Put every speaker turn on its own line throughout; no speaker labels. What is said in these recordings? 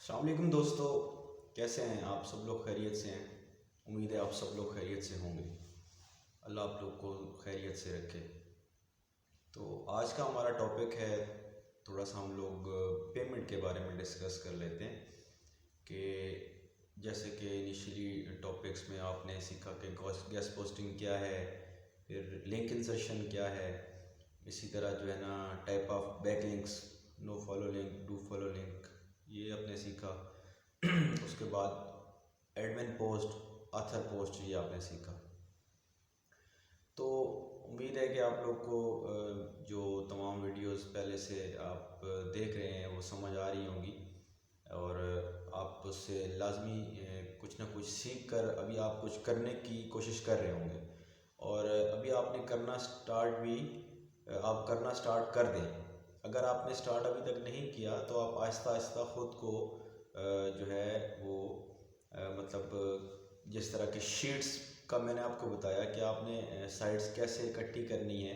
अस्सलाम वालेकुम दोस्तों, कैसे हैं आप सब लोग? खैरियत से हैं? उम्मीद है आप सब लोग खैरियत से होंगे। अल्लाह आप लोग को खैरियत से रखे। तो आज का हमारा टॉपिक है, थोड़ा सा हम लोग पेमेंट के बारे में डिस्कस कर लेते हैं कि जैसे कि इनिशियली टॉपिक्स में आपने सीखा कि गेस्ट पोस्टिंग क्या है, फिर लिंक इंसर्शन क्या है, इसी तरह जो है ना type of backlinks, no follow link, do follow link, ये आपने सीखा। उसके बाद एडमिन पोस्ट, ऑथर पोस्ट, ये आपने सीखा। तो उम्मीद है कि आप लोग को जो तमाम वीडियोस पहले से आप देख रहे हैं वो समझ आ रही होंगी और आप उससे लाजमी कुछ ना कुछ सीख कर अभी आप कुछ करने की कोशिश कर रहे होंगे। और अभी आपने करना स्टार्ट भी आप करना स्टार्ट कर दें। अगर आपने स्टार्ट अभी तक नहीं किया तो आप आहिस्ता आहिस्ता ख़ुद को जो है वो मतलब जिस तरह के शीट्स का मैंने आपको बताया कि आपने साइट्स कैसे इकट्ठी करनी है,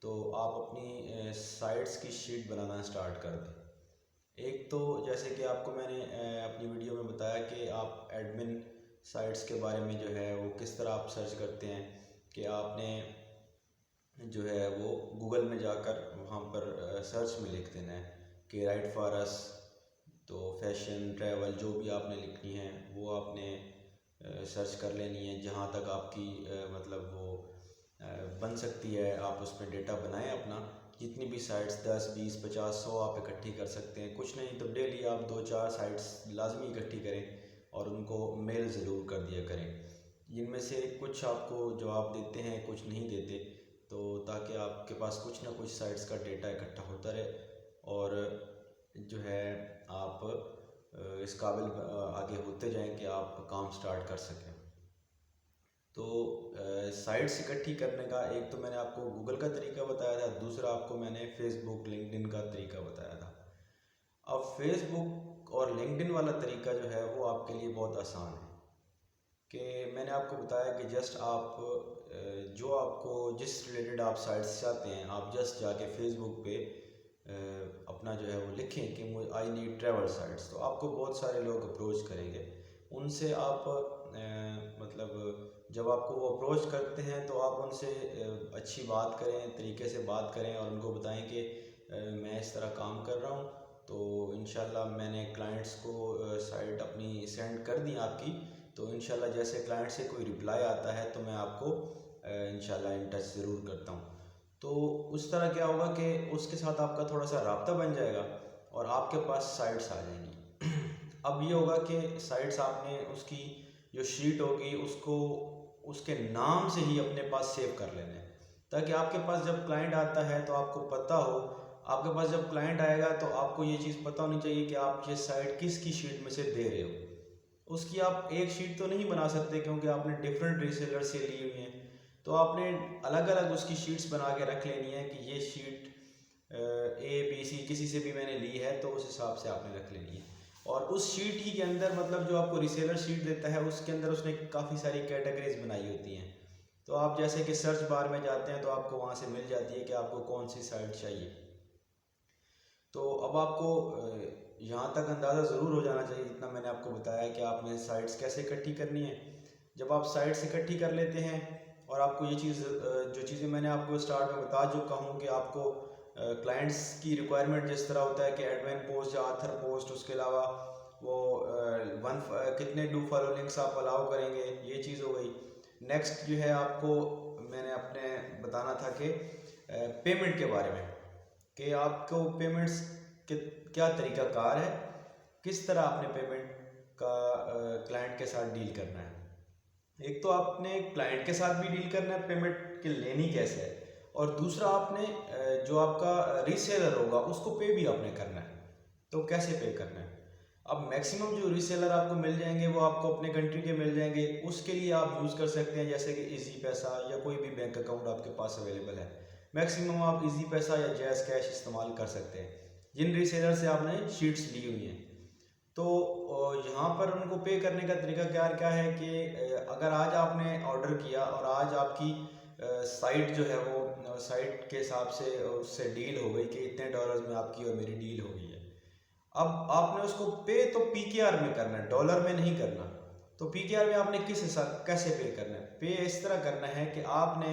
तो आप अपनी साइट्स की शीट बनाना स्टार्ट कर दें। एक तो जैसे कि आपको मैंने अपनी वीडियो में बताया कि आप एडमिन साइट्स के बारे में जो है वो किस तरह आप सर्च करते हैं कि आपने जो है वो गूगल में जाकर वहाँ पर सर्च में लिख देना है कि राइट फॉर अस। तो फैशन, ट्रैवल, जो भी आपने लिखनी है वो आपने सर्च कर लेनी है। जहाँ तक आपकी मतलब वो बन सकती है आप उसमें डेटा बनाएं अपना। जितनी भी साइट्स 10, 20, 50, 100 आप इकट्ठी कर सकते हैं। कुछ नहीं तो डेली आप 2-4 साइट्स लाजमी इकट्ठी करें और उनको मेल ज़रूर कर दिया करें। जिनमें से कुछ आपको जवाब देते हैं, कुछ नहीं देते, तो ताकि आपके पास कुछ ना कुछ साइट्स का डेटा इकट्ठा होता रहे और जो है आप इस काबिल आगे होते जाएं कि आप काम स्टार्ट कर सकें। तो साइट्स इकट्ठी करने का एक तो मैंने आपको गूगल का तरीका बताया था, दूसरा आपको मैंने फेसबुक, लिंक्डइन का तरीका बताया था। अब फेसबुक और लिंक्डइन वाला तरीका जो है वो आपके लिए बहुत आसान है कि मैंने आपको बताया कि जस्ट आप जो आपको जिस रिलेटेड आप साइट्स चाहते हैं, आप जस्ट जाके फेसबुक पे अपना जो है वो लिखें कि मुझे आई नीड ट्रैवल साइट्स, तो आपको बहुत सारे लोग अप्रोच करेंगे। उनसे आप मतलब जब आपको वो अप्रोच करते हैं तो आप उनसे अच्छी बात करें, तरीके से बात करें और उनको बताएं कि मैं इस तरह काम कर रहा हूँ, तो इंशाल्लाह मैंने क्लाइंट्स को साइट अपनी सेंड कर दी आपकी, तो इंशाल्लाह जैसे क्लाइंट से कोई रिप्लाई आता है तो मैं आपको इंशाल्लाह इन टच ज़रूर करता हूँ। तो उस तरह क्या होगा कि उसके साथ आपका थोड़ा सा राब्ता बन जाएगा और आपके पास साइट्स आ जाएंगी। अब ये होगा कि साइट्स आपने उसकी जो शीट होगी उसको उसके नाम से ही अपने पास सेव कर लेना है, ताकि आपके पास जब क्लाइंट आता है तो आपको पता हो। आपके पास जब क्लाइंट आएगा तो आपको ये चीज़ पता होनी चाहिए कि आप ये साइट किसकी शीट में से दे रहे हो। उसकी आप एक शीट तो नहीं बना सकते क्योंकि आपने डिफरेंट रीसेलर से ली हुई है, तो आपने अलग अलग उसकी शीट्स बना के रख लेनी है कि ये शीट A, B, C किसी से भी मैंने ली है, तो उस हिसाब से आपने रख लेनी है। और उस शीट ही के अंदर मतलब जो आपको रीसेलर शीट देता है उसके अंदर उसने काफ़ी सारी कैटेगरीज बनाई होती हैं। तो आप जैसे कि सर्च बार में जाते हैं तो आपको वहाँ से मिल जाती है कि आपको कौन सी साइट चाहिए। तो अब आपको यहाँ तक अंदाज़ा ज़रूर हो जाना चाहिए जितना मैंने आपको बताया कि आपने साइट्स कैसे इकट्ठी करनी है। जब आप साइट्स इकट्ठी कर लेते हैं और आपको ये चीज़ जो चीज़ें मैंने आपको स्टार्ट में बता चुका हूँ कि आपको क्लाइंट्स की रिक्वायरमेंट जिस तरह होता है कि एडमिन पोस्ट या ऑथर पोस्ट, उसके अलावा वो कितने डू फॉलो लिंक्स आप अलाउ करेंगे, ये चीज़ हो गई। नेक्स्ट जो है आपको मैंने अपने बताना था कि पेमेंट के बारे में कि आपको पेमेंट्स के क्या तरीका कार है, किस तरह आपने पेमेंट का क्लाइंट के साथ डील करना है। एक तो आपने क्लाइंट के साथ भी डील करना है, पेमेंट के लेनी कैसे है, और दूसरा आपने जो आपका रीसेलर होगा उसको पे भी आपने करना है, तो कैसे पे करना है। अब मैक्सिमम जो रीसेलर आपको मिल जाएंगे वो आपको अपने कंट्री के मिल जाएंगे। उसके लिए आप यूज़ कर सकते हैं जैसे कि इजी पैसा या कोई भी बैंक अकाउंट आपके पास अवेलेबल है। मैक्सिमम आप इजी पैसा या जैज़ कैश इस्तेमाल कर सकते हैं जिन रीसेलर से आपने शीट्स ली हुई हैं। तो यहाँ पर उनको पे करने का तरीका क्या क्या है कि अगर आज आपने ऑर्डर किया और आज आपकी साइट जो है वो साइट के हिसाब से उससे डील हो गई कि इतने डॉलर्स में आपकी और मेरी डील हो गई है। अब आपने उसको पे तो पीकेआर में करना है, डॉलर में नहीं करना। तो पीकेआर में आपने किस हिसाब कैसे पे करना है? पे इस तरह करना है कि आपने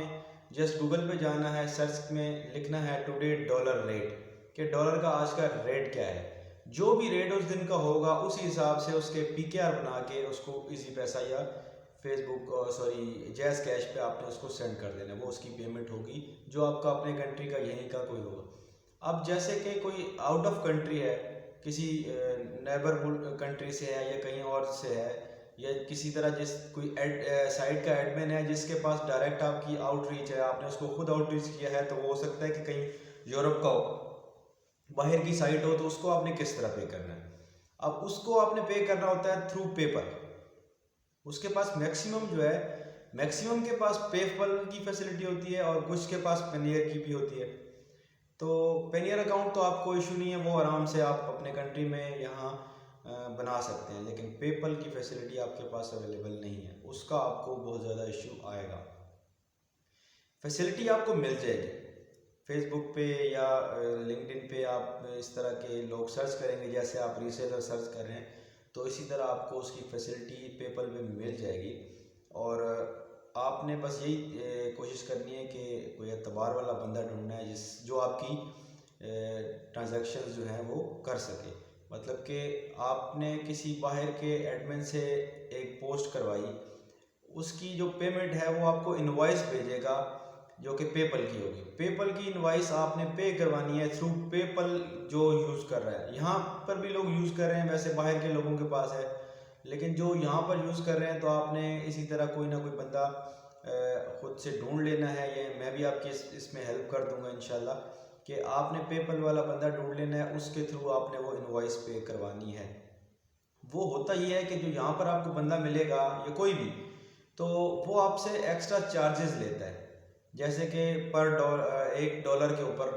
जस्ट गूगल पे जाना है, सर्च में लिखना है टुडे डॉलर रेट, कि डॉलर का आज का रेट क्या है। जो भी रेट उस दिन का होगा उसी हिसाब से उसके पीकेआर बना के उसको इजी पैसा या फेसबुक जैज़ कैश पे आपने उसको सेंड कर देना, वो उसकी पेमेंट होगी जो आपका अपने कंट्री का यहीं का कोई होगा। अब जैसे कि कोई आउट ऑफ कंट्री है, किसी नेबरहुड कंट्री से है या कहीं और से है, या किसी तरह जिस कोई साइट का एडमिन है जिसके पास डायरेक्ट आपकी आउटरीच है, आपने उसको खुद आउटरीच किया है, तो वो हो सकता है कि कहीं यूरोप का हो, बाहर की साइट हो, तो उसको आपने किस तरह पे करना है? अब उसको आपने पे करना होता है थ्रू पेपल। उसके पास मैक्सिमम जो है, मैक्सिमम के पास पेपल की फैसिलिटी होती है और कुछ के पास पेनियर की भी होती है। तो पेनियर अकाउंट तो आपको इशू नहीं है, वो आराम से आप अपने कंट्री में यहाँ बना सकते हैं, लेकिन पेपल की फैसिलिटी आपके पास अवेलेबल नहीं है, उसका आपको बहुत ज़्यादा इशू आएगा। फैसिलिटी आपको मिल जाएगी फेसबुक पे या लिंक्डइन पे, आप इस तरह के लोग सर्च करेंगे, जैसे आप रीसेलर सर्च कर रहे हैं, तो इसी तरह आपको उसकी फैसिलिटी पेपल पे मिल जाएगी। और आपने बस यही कोशिश करनी है कि कोई एतबार वाला बंदा ढूंढना है जो आपकी ट्रांजैक्शंस जो हैं वो कर सके। मतलब कि आपने किसी बाहर के एडमिन से एक पोस्ट करवाई, उसकी जो पेमेंट है वो आपको इनवॉइस भेजेगा जो कि पेपल की होगी। पेपल की इनवॉइस आपने पे करवानी है थ्रू पेपल जो यूज़ कर रहा है। यहाँ पर भी लोग यूज़ कर रहे हैं, वैसे बाहर के लोगों के पास है, लेकिन जो यहाँ पर यूज़ कर रहे हैं तो आपने इसी तरह कोई ना कोई बंदा खुद से ढूंढ लेना है। ये मैं भी आपकी इसमें हेल्प कर दूंगा इंशाल्लाह, कि आपने पेपल वाला बंदा ढूंढ लेना है, उसके थ्रू आपने वो इनवॉइस पे करवानी है। वो होता ये है कि जो यहाँ पर आपको बंदा मिलेगा या कोई भी, तो वो आपसे एक्स्ट्रा चार्जेस लेता है। जैसे कि पर $1 के ऊपर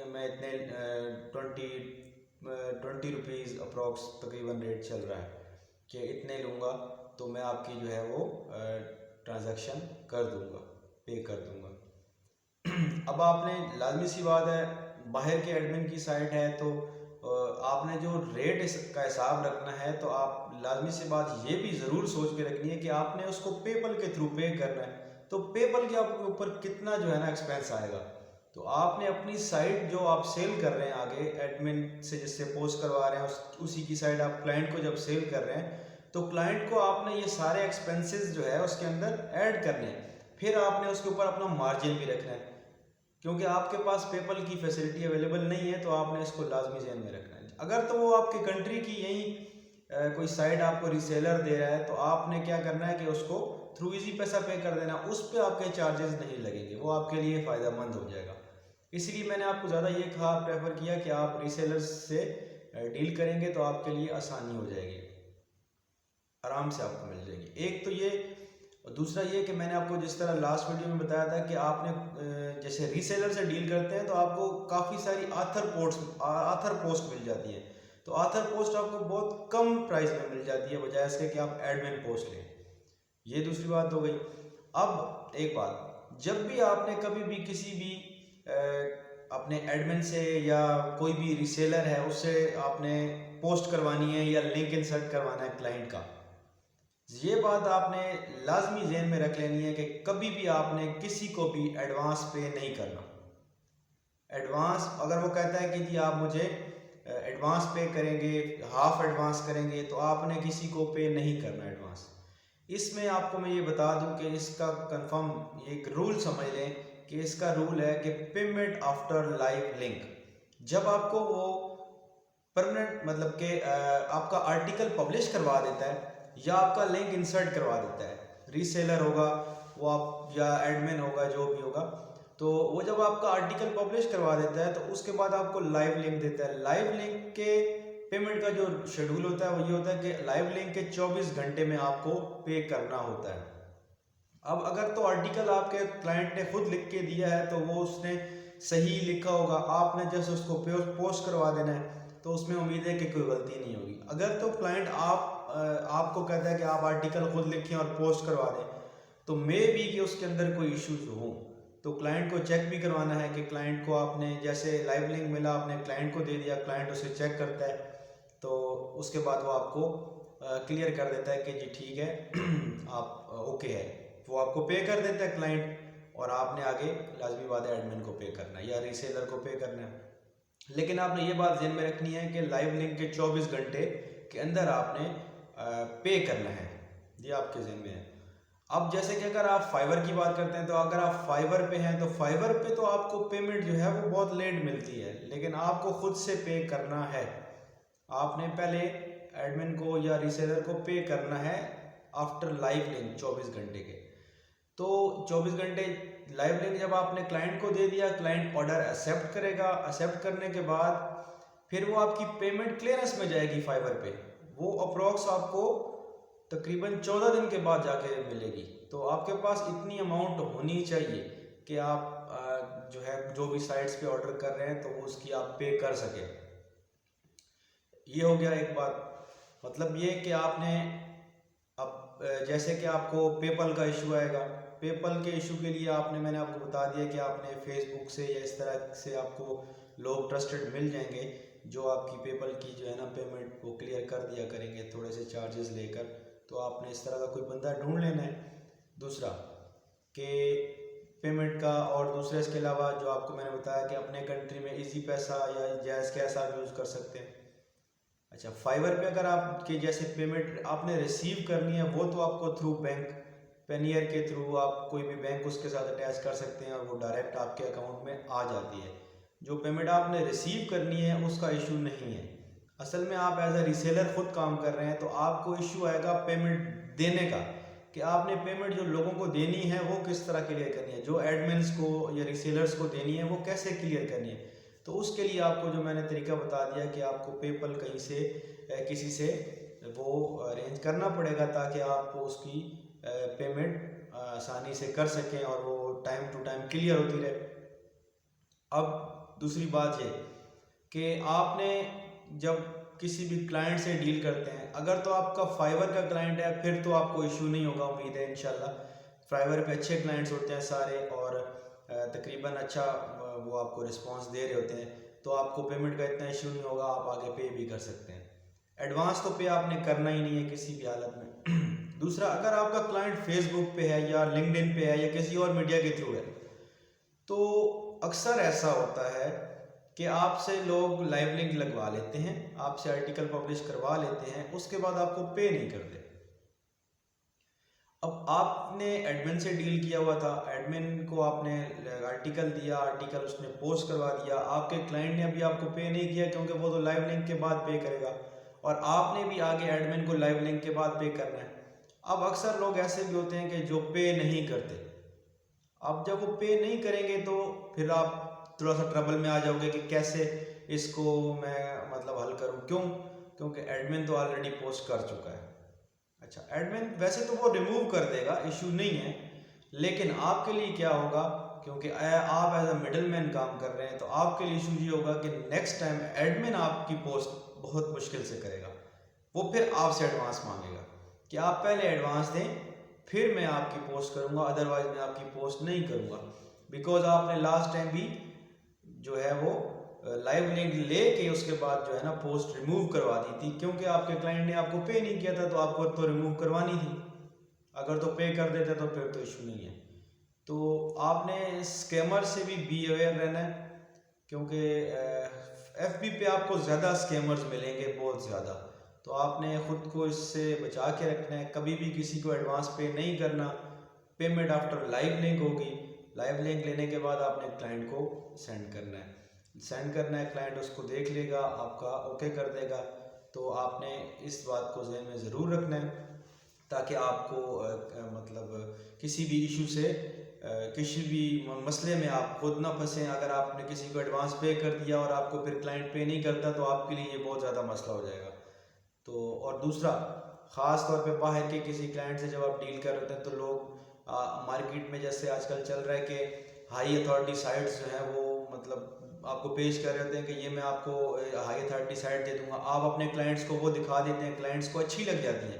मैं इतने 20 रुपीज़ अप्रॉक्स तकरीबन रेट चल रहा है कि इतने लूँगा तो मैं आपकी जो है वो ट्रांजैक्शन कर दूँगा, पे कर दूँगा। अब आपने लाजमी सी बात है, बाहर के एडमिन की साइट है, तो आपने जो रेट का हिसाब रखना है, तो आप लाजमी सी बात ये भी ज़रूर सोच के रखनी है कि आपने उसको पेपल के थ्रू पे करना है, तो पेपल के आपके ऊपर कितना जो है ना एक्सपेंस आएगा। तो आपने अपनी साइट जो आप सेल कर रहे हैं आगे एडमिन से जिससे पोस्ट करवा रहे हैं, उसी की साइट आप क्लाइंट को जब सेल कर रहे हैं, तो क्लाइंट को आपने ये सारे एक्सपेंसेस जो है उसके अंदर ऐड करने हैं। फिर आपने उसके ऊपर अपना मार्जिन भी रखना है, क्योंकि आपके पास पेपल की फैसिलिटी अवेलेबल नहीं है, तो आपने इसको लाजमी ज़हन में रखना है। अगर तो वो आपके कंट्री की यही कोई साइट आपको रीसेलर दे रहा है, तो आपने क्या करना है कि उसको थ्रू इजी पैसा पे कर देना, उस पर आपके चार्जेस नहीं लगेंगे, वो आपके लिए फ़ायदेमंद हो जाएगा। इसलिए मैंने आपको ज़्यादा ये कहा, प्रेफर किया कि आप रीसेलर्स से डील करेंगे तो आपके लिए आसानी हो जाएगी, आराम से आपको मिल जाएगी। एक तो ये, और दूसरा ये कि मैंने आपको जिस तरह लास्ट वीडियो में बताया था कि आपने जैसे रीसेलर से डील करते हैं तो आपको काफ़ी सारी आथर पोस्ट मिल जाती है। तो आथर पोस्ट आपको बहुत कम प्राइस में मिल जाती है, बजाय इसके कि आप एडमिन पोस्ट लें। ये दूसरी बात हो गई। अब एक बात, जब भी आपने कभी भी किसी भी अपने एडमिन से या कोई भी रीसेलर है उससे आपने पोस्ट करवानी है या लिंक इंसर्ट करवाना है क्लाइंट का, ये बात आपने लाजमी ज़हन में रख लेनी है कि कभी भी आपने किसी को भी एडवांस पे नहीं करना। एडवांस अगर वो कहता है कि जी आप मुझे एडवांस पे करेंगे, हाफ एडवांस करेंगे, तो आपने किसी को पे नहीं करना एडवांस। इसमें आपको मैं ये बता दूं कि इसका कंफर्म एक रूल समझ लें कि इसका रूल है कि पेमेंट आफ्टर लाइव लिंक। जब आपको वो परमानेंट मतलब कि आपका आर्टिकल पब्लिश करवा देता है या आपका लिंक इंसर्ट करवा देता है, रीसेलर होगा वो आप या एडमिन होगा जो भी होगा, तो वो जब आपका आर्टिकल पब्लिश करवा देता है तो उसके बाद आपको लाइव लिंक देता है। लाइव लिंक के पेमेंट का जो शेड्यूल होता है वो ये होता है कि लाइव लिंक के 24 घंटे में आपको पे करना होता है। अब अगर तो आर्टिकल आपके क्लाइंट ने खुद लिख के दिया है तो वो उसने सही लिखा होगा, आपने जैसे उसको पोस्ट करवा देना है, तो उसमें उम्मीद है कि कोई गलती नहीं होगी। अगर तो क्लाइंट आपको कहता है कि आप आर्टिकल खुद लिखें और पोस्ट करवा दें, तो मे बी कि उसके अंदर कोई इश्यूज हो, तो क्लाइंट को चेक भी करवाना है कि क्लाइंट को आपने जैसे लाइव लिंक मिला, आपने क्लाइंट को दे दिया, क्लाइंट उसे चेक करता है तो उसके बाद वो आपको क्लियर कर देता है कि जी ठीक है आप ओके है, वो आपको पे कर देता है क्लाइंट, और आपने आगे लाजमी बात है एडमिन को पे करना है या रीसेलर को पे करना है। लेकिन आपने ये बात ध्यान में रखनी है कि लाइव लिंक के 24 घंटे के अंदर आपने पे करना है, ये आपके ज़हन में है। अब जैसे कि अगर आप फाइवर की बात करते हैं, तो अगर आप फाइवर पे हैं तो फाइवर पे तो आपको पेमेंट जो है वो बहुत लेट मिलती है, लेकिन आपको खुद से पे करना है। आपने पहले एडमिन को या रीसेलर को पे करना है आफ्टर लाइव लिंक 24 घंटे के। तो 24 घंटे लाइव लिंक जब आपने क्लाइंट को दे दिया, क्लाइंट ऑर्डर एक्सेप्ट करेगा, एक्सेप्ट करने के बाद फिर वो आपकी पेमेंट क्लियरेंस में जाएगी फाइवर पे। वो अप्रोक्स आपको तकरीबन 14 दिन के बाद जाके मिलेगी। तो आपके पास इतनी अमाउंट होनी चाहिए कि आप जो है जो भी साइट्स पे ऑर्डर कर रहे हैं तो उसकी आप पे कर सके। ये हो गया एक बात। मतलब ये कि आपने अब जैसे कि आपको पेपल का इशू आएगा, पेपल के इशू के लिए मैंने आपको बता दिया कि आपने फेसबुक से या इस तरह से आपको लोग ट्रस्टेड मिल जाएंगे जो आपकी पेपल की जो है ना पेमेंट को क्लियर कर दिया करेंगे थोड़े से चार्जेस लेकर। तो आपने इस तरह का कोई बंदा ढूंढ लेना है। दूसरा कि पेमेंट का, और दूसरे इसके अलावा जो आपको मैंने बताया कि अपने कंट्री में इजी पैसा या जैज़ कैश आप यूज़ कर सकते हैं। अच्छा, फाइवर पे अगर आपके जैसे पेमेंट आपने रिसीव करनी है वो तो आपको थ्रू बैंक पेनियर के थ्रू आप कोई भी बैंक उसके साथ अटैच कर सकते हैं और वो डायरेक्ट आपके अकाउंट में आ जाती है। जो पेमेंट आपने रिसीव करनी है उसका इशू नहीं है। असल में आप एज अ रीसेलर खुद काम कर रहे हैं तो आपको इशू आएगा पेमेंट देने का, कि आपने पेमेंट जो लोगों को देनी है वो किस तरह क्लियर करनी है, जो एडमिन्स को या रीसेलर्स को देनी है वो कैसे क्लियर करनी है। तो उसके लिए आपको जो मैंने तरीका बता दिया कि आपको पेपल कहीं से किसी से वो अरेंज करना पड़ेगा ताकि आप उसकी पेमेंट आसानी से कर सकें और वो टाइम टू टाइम क्लियर होती रहे। अब दूसरी बात ये कि आपने जब किसी भी क्लाइंट से डील करते हैं, अगर तो आपका फाइवर का क्लाइंट है फिर तो आपको इशू नहीं होगा, उम्मीद है इंशाल्लाह। फाइवर पे अच्छे क्लाइंट्स होते हैं सारे और तकरीबन अच्छा वो आपको रिस्पांस दे रहे होते हैं, तो आपको पेमेंट का इतना इशू नहीं होगा, आप आगे पे भी कर सकते हैं। एडवांस तो पे आपने करना ही नहीं है किसी भी हालत में। दूसरा, अगर आपका क्लाइंट फेसबुक पे है या लिंक्डइन पे है या किसी और मीडिया के थ्रू है, तो अक्सर ऐसा होता है कि आपसे लोग लाइव लिंक लगवा लेते हैं, आपसे आर्टिकल पब्लिश करवा लेते हैं, उसके बाद आपको पे नहीं करते। अब आपने एडमिन से डील किया हुआ था, एडमिन को आपने आर्टिकल दिया, आर्टिकल उसने पोस्ट करवा दिया, आपके क्लाइंट ने अभी आपको पे नहीं किया क्योंकि वो तो लाइव लिंक के बाद पे करेगा, और आपने भी आगे एडमिन को लाइव लिंक के बाद पे करना है। अब अक्सर लोग ऐसे भी होते हैं कि जो पे नहीं करते। अब जब वो पे नहीं करेंगे तो फिर आप थोड़ा सा ट्रबल में आ जाओगे कि कैसे इसको मैं मतलब हल करूं। क्यों? क्योंकि एडमिन तो ऑलरेडी पोस्ट कर चुका है। अच्छा, एडमिन वैसे तो वो रिमूव कर देगा, इशू नहीं है, लेकिन आपके लिए क्या होगा, क्योंकि आप एज अ मिडल मैन काम कर रहे हैं, तो आपके लिए इशू ये होगा कि नेक्स्ट टाइम एडमिन आपकी पोस्ट बहुत मुश्किल से करेगा, वो फिर आपसे एडवांस मांगेगा कि आप पहले एडवांस दें फिर मैं आपकी पोस्ट करूंगा, अदरवाइज मैं आपकी पोस्ट नहीं करूंगा। बिकॉज आपने लास्ट टाइम भी जो है वो लाइव लिंक लेके उसके बाद जो है ना पोस्ट रिमूव करवा दी थी, क्योंकि आपके क्लाइंट ने आपको पे नहीं किया था तो आपको तो रिमूव करवानी थी। अगर तो पे कर देते तो फिर तो इशू नहीं है। तो आपने स्कैमर से भी बी अवेयर रहना है, क्योंकि FB पे आपको ज़्यादा स्कैमर्स मिलेंगे, बहुत ज़्यादा। तो आपने ख़ुद को इससे बचा के रखना है, कभी भी किसी को एडवांस पे नहीं करना। पेमेंट आफ्टर लाइव लिंक होगी, लाइव लिंक लेने के बाद आपने क्लाइंट को सेंड करना है, क्लाइंट उसको देख लेगा, आपका ओके कर देगा। तो आपने इस बात को ज़हन में ज़रूर रखना है ताकि आपको मतलब किसी भी इशू से किसी भी मसले में आप खुद ना फंसें। अगर आपने किसी को एडवांस पे कर दिया और आपको फिर क्लाइंट पे नहीं करता तो आपके लिए ये बहुत ज़्यादा मसला हो जाएगा। तो और दूसरा, ख़ास तौर पे बाहर के किसी क्लाइंट से जब आप डील कर रहे हैं तो लोग मार्केट में जैसे आजकल चल रहा है कि हाई अथॉरिटी साइट्स जो हैं वो मतलब आपको पेश कर रहे होते हैं कि ये मैं आपको हाई अथॉरिटी साइट दे दूंगा, आप अपने क्लाइंट्स को वो दिखा देते हैं, क्लाइंट्स को अच्छी लग जाती है,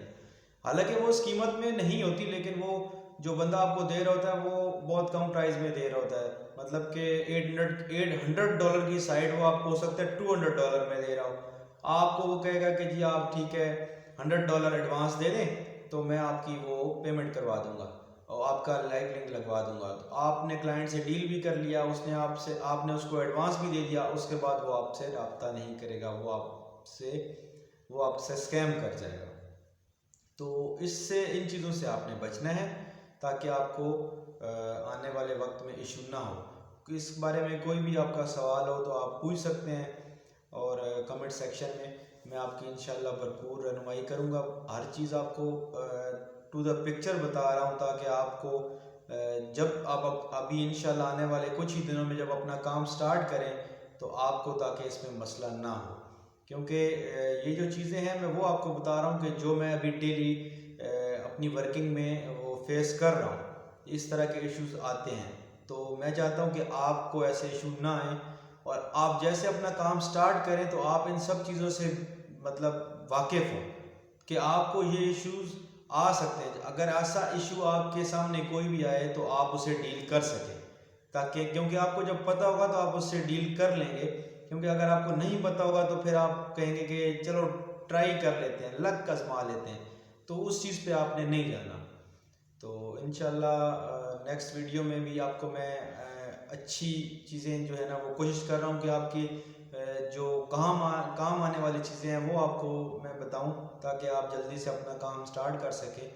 हालांकि वो उस कीमत में नहीं होती, लेकिन वो जो बंदा आपको दे रहा होता है वो बहुत कम प्राइस में दे रहा होता है। मतलब कि $800 की साइट वो आपको हो सकता है $200 में दे रहा हो। आपको वो कहेगा कि जी आप ठीक है $100 एडवांस दे दें तो मैं आपकी वो पेमेंट करवा दूंगा और आपका लाइव लिंक लगवा दूंगा। तो आपने क्लाइंट से डील भी कर लिया, उसने आपसे आपने उसको एडवांस भी दे दिया, उसके बाद वो आपसे रब्ता नहीं करेगा, वो आपसे स्कैम कर जाएगा। तो इससे इन चीज़ों से आपने बचना है ताकि आपको आने वाले वक्त में इशू ना हो। इस बारे में कोई भी आपका सवाल हो तो आप पूछ सकते हैं और कमेंट सेक्शन में मैं आपकी इंशाल्लाह भरपूर रहनुमाई करूँगा। हर चीज़ आपको टू द पिक्चर बता रहा हूँ ताकि आपको जब आप अभी इंशाल्लाह आने वाले कुछ ही दिनों में जब अपना काम स्टार्ट करें तो आपको ताकि इसमें मसला ना हो, क्योंकि ये जो चीज़ें हैं मैं वो आपको बता रहा हूँ कि जो मैं अभी डेली अपनी वर्किंग में वो फेस कर रहा हूँ। इस तरह के इश्यूज आते हैं तो मैं चाहता हूँ कि आपको ऐसे इशू ना आए और आप जैसे अपना काम स्टार्ट करें तो आप इन सब चीज़ों से मतलब वाकिफ़ हो कि आपको ये इश्यूज आ सकते हैं। अगर ऐसा इशू आपके सामने कोई भी आए तो आप उसे डील कर सकें, ताकि क्योंकि आपको जब पता होगा तो आप उससे डील कर लेंगे। क्योंकि अगर आपको नहीं पता होगा तो फिर आप कहेंगे कि चलो ट्राई कर लेते हैं, लक आजमा लेते हैं, तो उस चीज़ पे आपने नहीं जाना। तो इंशाल्लाह नेक्स्ट वीडियो में भी आपको मैं अच्छी चीज़ें जो है ना वो कोशिश कर रहा हूँ कि आपकी जो काम आने वाली चीज़ें हैं वो आपको मैं बताऊँ ताकि आप जल्दी से अपना काम स्टार्ट कर सकें।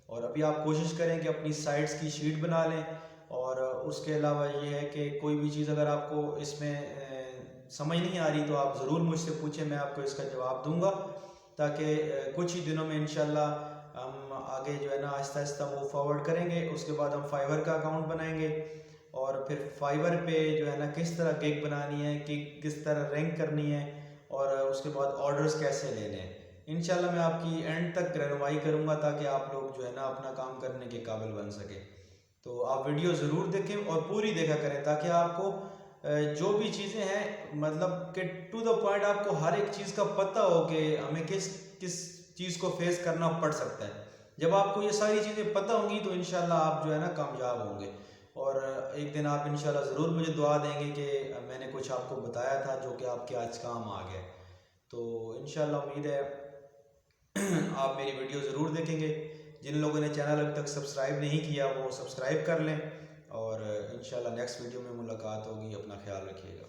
और अभी आप कोशिश करें कि अपनी साइट्स की शीट बना लें। और उसके अलावा ये है कि कोई भी चीज़ अगर आपको इसमें समझ नहीं आ रही तो आप ज़रूर मुझसे पूछें, मैं आपको इसका जवाब दूंगा ताकि कुछ ही दिनों में इंशाल्लाह हम आगे जो है ना आहिस्ता आहिस्ता मूव फॉरवर्ड करेंगे। उसके बाद हम फाइवर का अकाउंट बनाएंगे और फिर फाइवर पे जो है ना किस तरह गिग बनानी है, कि किस तरह रैंक करनी है और उसके बाद ऑर्डर्स कैसे लेने हैं। इंशाल्लाह मैं आपकी एंड तक रहनुमाई करूँगा ताकि आप लोग जो है ना अपना काम करने के काबिल बन सके। तो आप वीडियो ज़रूर देखें और पूरी देखा करें ताकि आपको जो भी चीज़ें हैं मतलब कि टू द पॉइंट आपको हर एक चीज़ का पता हो कि हमें किस किस चीज़ को फेस करना पड़ सकता है। जब आपको ये सारी चीज़ें पता होंगी तो इंशाल्लाह आप जो है ना कामयाब होंगे और एक दिन आप इंशाल्लाह ज़रूर मुझे दुआ देंगे कि मैंने कुछ आपको बताया था जो कि आपके आज काम आ गया। तो इंशाल्लाह उम्मीद है आप मेरी वीडियो ज़रूर देखेंगे। जिन लोगों ने चैनल अभी तक सब्सक्राइब नहीं किया वो सब्सक्राइब कर लें और इंशाल्लाह नेक्स्ट वीडियो में मुलाकात होगी। अपना ख्याल रखिएगा।